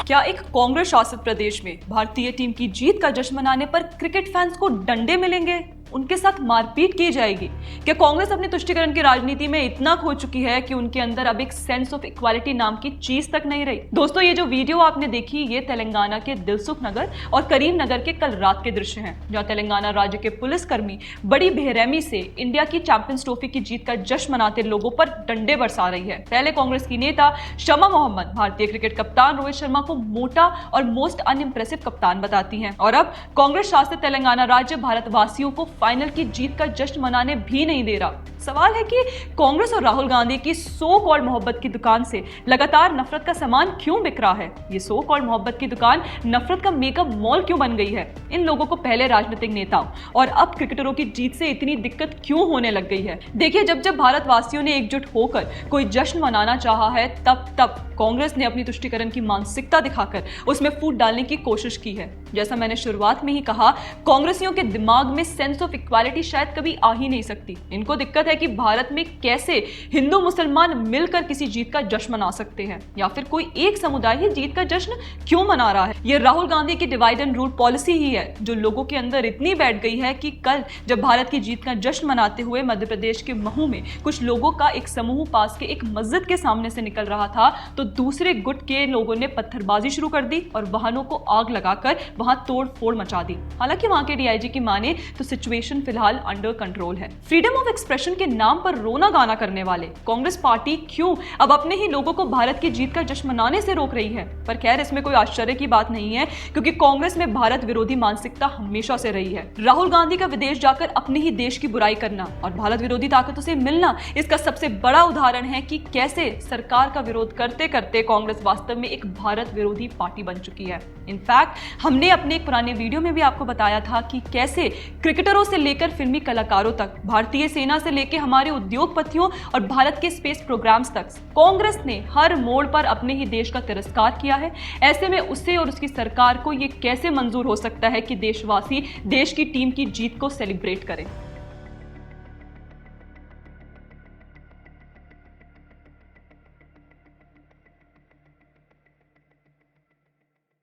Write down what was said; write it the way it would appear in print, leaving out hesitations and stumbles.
क्या एक कांग्रेस शासित प्रदेश में भारतीय टीम की जीत का जश्न मनाने पर क्रिकेट फैंस को डंडे मिलेंगे, उनके साथ मारपीट की जाएगी? क्या कांग्रेस अपनी तुष्टीकरण की राजनीति में इतना खो चुकी है कि उनके अंदर अब एक सेंस ऑफ इक्वालिटी नाम की चीज तक नहीं रही? दोस्तों, ये जो वीडियो आपने देखी, ये तेलंगाना के दिलसुख नगर और करीम नगर के कल रात के दृश्य हैं, जहां तेलंगाना राज्य के पुलिसकर्मी बड़ी बेरहमी से इंडिया की चैंपियंस ट्रॉफी की जीत का जश्न मनाते लोगों पर डंडे बरसा रही है। पहले कांग्रेस की नेता शमा मोहम्मद भारतीय क्रिकेट कप्तान रोहित शर्मा को मोटा और मोस्ट अनइम्प्रेसिव कप्तान बताती हैं, और अब कांग्रेस शासित तेलंगाना राज्य भारतवासियों को फाइनल की जीत का जश्न मनाने भी नहीं दे रहा। सवाल है कि कांग्रेस और राहुल गांधी की सो कॉल्ड मोहब्बत की दुकान से लगातार नफरत का सामान क्यों बिक रहा है? ये सो कॉल्ड मोहब्बत की दुकान नफरत का मेकअप मॉल क्यों बन गई है? इन लोगों को पहले राजनीतिक नेताओं और अब क्रिकेटरों की जीत से इतनी दिक्कत क्यों होने लग गई है? देखिए, जब जब भारतवासियों ने एकजुट होकर कोई जश्न मनाना चाहा है, तब कांग्रेस ने अपनी तुष्टीकरण की मानसिकता दिखाकर उसमें फूट डालने की कोशिश की है। जैसा मैंने शुरुआत में ही कहा, कांग्रेसियों के दिमाग में सेंस ऑफ इक्वालिटी शायद कभी आ ही नहीं सकती। इनको दिक्कत है कि भारत में कैसे हिंदू मुसलमान मिलकर किसी जीत का जश्न मना सकते हैं, या फिर कोई एक समुदाय ही जीत का जश्न क्यों मना रहा है। यह राहुल गांधी की डिवाइड एंड रूल पॉलिसी ही है, जो लोगों के अंदर इतनी बैठ गई है कि कल जब भारत की जीत का जश्न मनाते हुए मध्य प्रदेश के महू में कुछ लोगों का एक समूह पास के एक मस्जिद के सामने से निकल रहा था, तो दूसरे गुट के लोगों ने पत्थरबाजी शुरू कर दी और वाहनों को आग लगाकर वहां तोड़ फोड़ मचा दी। हालांकि वहां के डीआईजी की माने तो सिचुएशन फिलहाल अंडर कंट्रोल है। फ्रीडम ऑफ एक्सप्रेशन के नाम पर रोना गाना करने वाले कांग्रेस पार्टी क्यों अब अपने ही लोगों को भारत की जीत का जश्न मनाने से रोक रही है? पर खैर, इसमें कोई आश्चर्य की बात नहीं है, क्योंकि कांग्रेस में भारत विरोधी मानसिकता हमेशा से रही है। राहुल गांधी का विदेश जाकर अपने ही देश की बुराई करना और भारत विरोधी ताकतों से मिलना इसका सबसे बड़ा उदाहरण है कि कैसे सरकार का विरोध करते करते कांग्रेस वास्तव में एक भारत विरोधी पार्टी बन चुकी है। इनफैक्ट हमने अपने एक पुराने वीडियो में भी आपको बताया था कि कैसे क्रिकेटरों से लेकर फिल्मी कलाकारों तक, भारतीय सेना से लेकर हमारे उद्योगपतियों और भारत के स्पेस प्रोग्राम्स तक कांग्रेस ने हर मोड़ पर अपने ही देश का तिरस्कार किया है। ऐसे में उसे और उसकी सरकार को यह कैसे मंजूर हो सकता है कि देशवासी देश की टीम की जीत को सेलिब्रेट करें?